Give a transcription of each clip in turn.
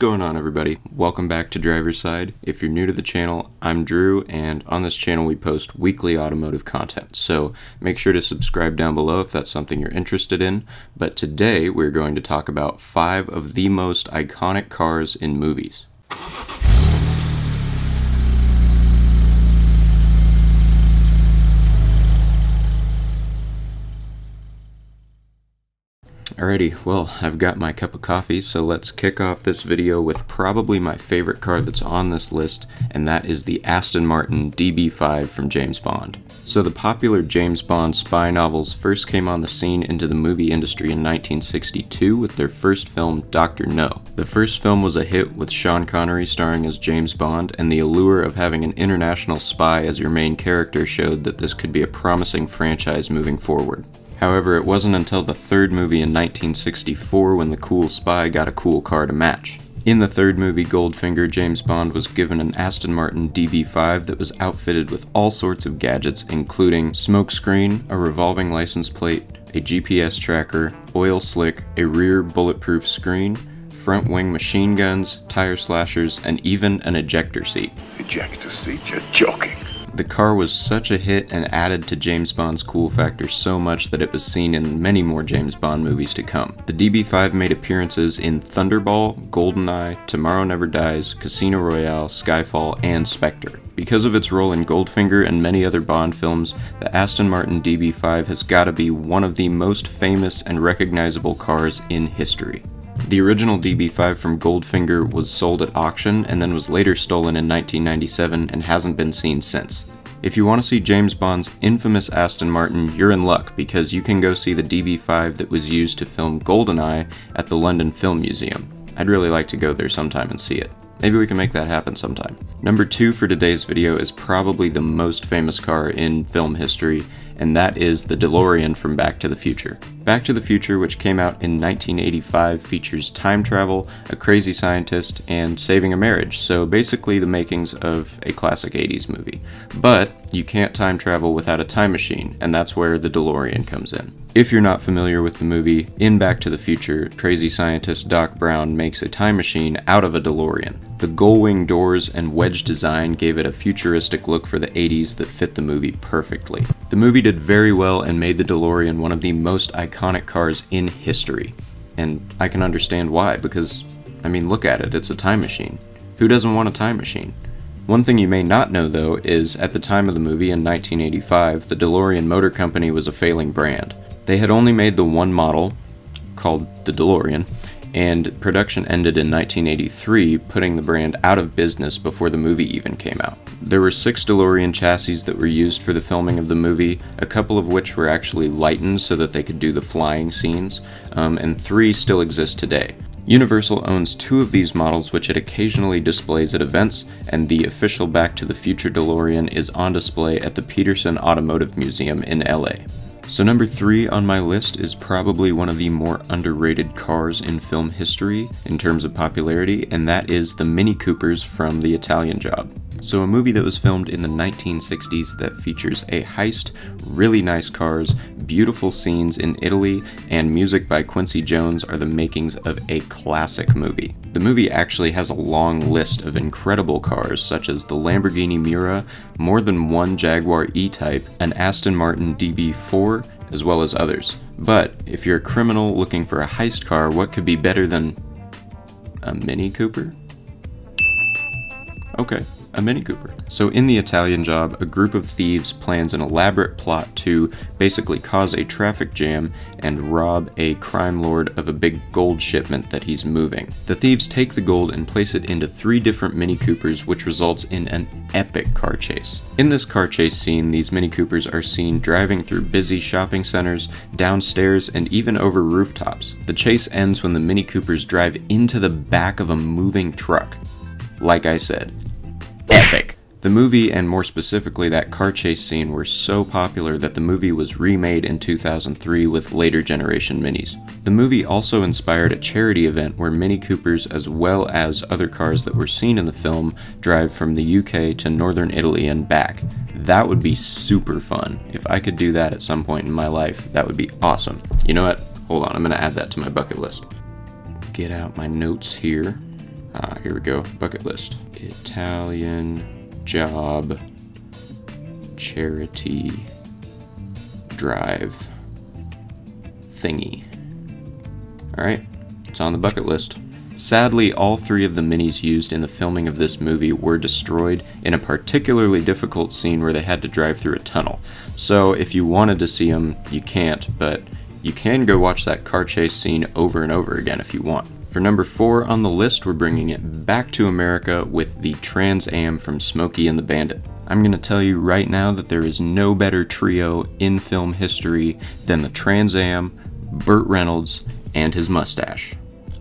going on, everybody? Welcome back to Driver's Side. If you're new to the channel, I'm Drew, and on this channel we post weekly automotive content, so make sure to subscribe down below if that's something you're interested in. But today we're going to talk about 5 of the most iconic cars in movies. Alrighty, well, I've got my cup of coffee, so let's kick off this video with probably my favorite car that's on this list, and that is the Aston Martin DB5 from James Bond. So the popular James Bond spy novels first came on the scene into the movie industry in 1962 with their first film, Dr. No. The first film was a hit with Sean Connery starring as James Bond, and the allure of having an international spy as your main character showed that this could be a promising franchise moving forward. However, it wasn't until the third movie in 1964 when the cool spy got a cool car to match. In the third movie, Goldfinger, James Bond was given an Aston Martin DB5 that was outfitted with all sorts of gadgets, including smokescreen, a revolving license plate, a GPS tracker, oil slick, a rear bulletproof screen, front wing machine guns, tire slashers, and even an ejector seat. Ejector seat? You're joking. The car was such a hit and added to James Bond's cool factor so much that it was seen in many more James Bond movies to come. The DB5 made appearances in Thunderball, GoldenEye, Tomorrow Never Dies, Casino Royale, Skyfall, and Spectre. Because of its role in Goldfinger and many other Bond films, the Aston Martin DB5 has gotta be one of the most famous and recognizable cars in history. The original DB5 from Goldfinger was sold at auction and then was later stolen in 1997 and hasn't been seen since. If you want to see James Bond's infamous Aston Martin, you're in luck because you can go see the DB5 that was used to film GoldenEye at the London Film Museum. I'd really like to go there sometime and see it. Maybe we can make that happen sometime. Number 2 for today's video is probably the most famous car in film history, and that is the DeLorean from Back to the Future. Back to the Future, which came out in 1985, features time travel, a crazy scientist, and saving a marriage, so basically the makings of a classic 80s movie. But you can't time travel without a time machine, and that's where the DeLorean comes in. If you're not familiar with the movie, in Back to the Future, crazy scientist Doc Brown makes a time machine out of a DeLorean. The gull-wing doors and wedge design gave it a futuristic look for the 80s that fit the movie perfectly. The movie did very well and made the DeLorean one of the most iconic cars in history. And I can understand why, because, I mean, look at it, it's a time machine. Who doesn't want a time machine? One thing you may not know, though, is at the time of the movie in 1985, the DeLorean Motor Company was a failing brand. They had only made the one model, called the DeLorean, and production ended in 1983, putting the brand out of business before the movie even came out. There were 6 DeLorean chassis that were used for the filming of the movie, a couple of which were actually lightened so that they could do the flying scenes, and 3 still exist today. Universal owns 2 of these models, which it occasionally displays at events, and the official Back to the Future DeLorean is on display at the Peterson Automotive Museum in LA. So number 3 on my list is probably one of the more underrated cars in film history in terms of popularity, and that is the Mini Coopers from The Italian Job. So a movie that was filmed in the 1960s that features a heist, really nice cars, beautiful scenes in Italy, and music by Quincy Jones are the makings of a classic movie. The movie actually has a long list of incredible cars such as the Lamborghini Miura, more than one Jaguar E-Type, an Aston Martin DB4, as well as others. But if you're a criminal looking for a heist car, what could be better than a Mini Cooper? Okay, a Mini Cooper. So in The Italian Job, a group of thieves plans an elaborate plot to basically cause a traffic jam and rob a crime lord of a big gold shipment that he's moving. The thieves take the gold and place it into 3 different Mini Coopers, which results in an epic car chase. In this car chase scene, these Mini Coopers are seen driving through busy shopping centers, downstairs, and even over rooftops. The chase ends when the Mini Coopers drive into the back of a moving truck. Like I said, epic. The movie, and more specifically that car chase scene, were so popular that the movie was remade in 2003 with later generation Minis. The movie also inspired a charity event where Mini Coopers, as well as other cars that were seen in the film, drive from the UK to northern Italy and back. That would be super fun. If I could do that at some point in my life, that would be awesome. You know what? Hold on, I'm gonna add that to my bucket list. Get out my notes here. Here we go. Bucket list. Italian job charity drive thingy. Alright, it's on the bucket list. Sadly, all 3 of the minis used in the filming of this movie were destroyed in a particularly difficult scene where they had to drive through a tunnel. So if you wanted to see them, you can't, but you can go watch that car chase scene over and over again if you want. For number 4 on the list, we're bringing it back to America with the Trans Am from Smokey and the Bandit. I'm going to tell you right now that there is no better trio in film history than the Trans Am, Burt Reynolds, and his mustache.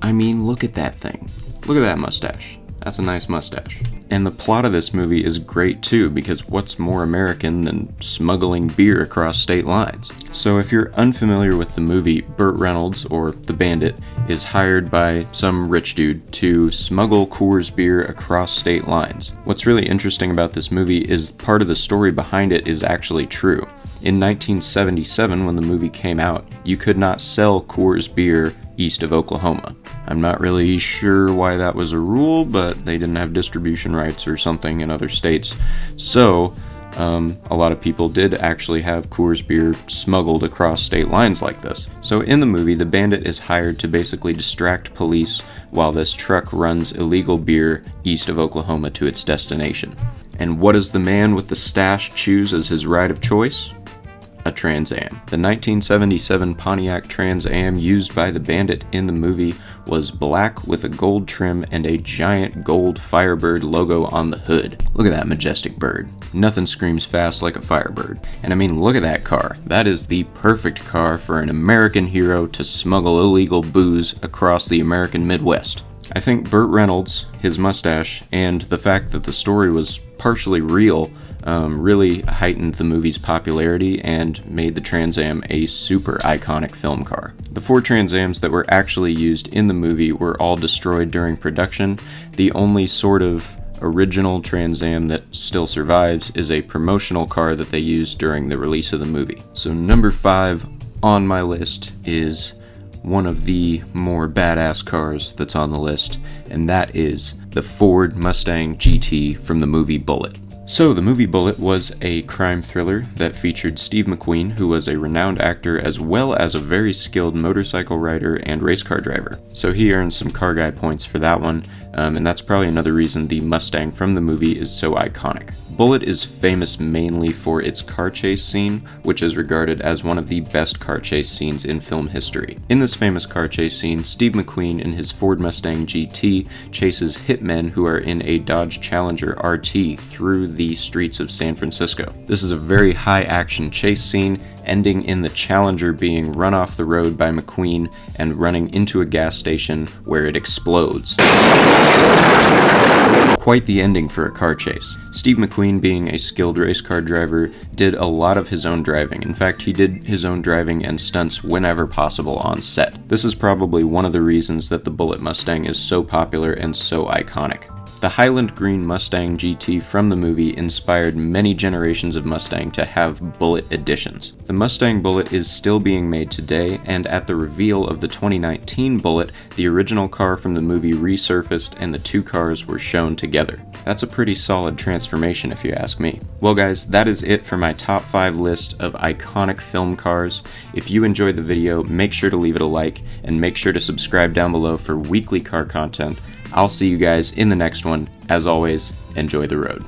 I mean, look at that thing. Look at that mustache. That's a nice mustache. And the plot of this movie is great too, because what's more American than smuggling beer across state lines? So if you're unfamiliar with the movie, Burt Reynolds, or the Bandit, is hired by some rich dude to smuggle Coors beer across state lines. What's really interesting about this movie is part of the story behind it is actually true. In 1977, when the movie came out, you could not sell Coors beer east of Oklahoma. I'm not really sure why that was a rule, but they didn't have distribution rights or something in other states. So, a lot of people did actually have Coors beer smuggled across state lines like this. So in the movie, the Bandit is hired to basically distract police while this truck runs illegal beer east of Oklahoma to its destination. And what does the man with the stash choose as his ride of choice? A Trans Am. The 1977 Pontiac Trans Am used by the Bandit in the movie was black with a gold trim and a giant gold Firebird logo on the hood. Look at that majestic bird. Nothing screams fast like a Firebird. And I mean, look at that car. That is the perfect car for an American hero to smuggle illegal booze across the American Midwest. I think Burt Reynolds, his mustache, and the fact that the story was partially real really heightened the movie's popularity and made the Trans Am a super iconic film car. The 4 Trans Ams that were actually used in the movie were all destroyed during production. The only sort of original Trans Am that still survives is a promotional car that they used during the release of the movie. So number 5 on my list is one of the more badass cars that's on the list, and that is the Ford Mustang GT from the movie Bullitt. So, the movie Bullitt was a crime thriller that featured Steve McQueen, who was a renowned actor as well as a very skilled motorcycle rider and race car driver. So he earned some car guy points for that one, and that's probably another reason the Mustang from the movie is so iconic. Bullitt is famous mainly for its car chase scene, which is regarded as one of the best car chase scenes in film history. In this famous car chase scene, Steve McQueen in his Ford Mustang GT chases hitmen who are in a Dodge Challenger RT through the streets of San Francisco. This is a very high action chase scene, ending in the Challenger being run off the road by McQueen and running into a gas station where it explodes. Quite the ending for a car chase. Steve McQueen, being a skilled race car driver, did a lot of his own driving. In fact, he did his own driving and stunts whenever possible on set. This is probably one of the reasons that the Bullitt Mustang is so popular and so iconic. The Highland Green Mustang GT from the movie inspired many generations of Mustang to have Bullitt editions. The Mustang Bullitt is still being made today, and at the reveal of the 2019 Bullitt, the original car from the movie resurfaced and the 2 cars were shown together. That's a pretty solid transformation if you ask me. Well guys, that is it for my top 5 list of iconic film cars. If you enjoyed the video, make sure to leave it a like, and make sure to subscribe down below for weekly car content. I'll see you guys in the next one. As always, enjoy the road.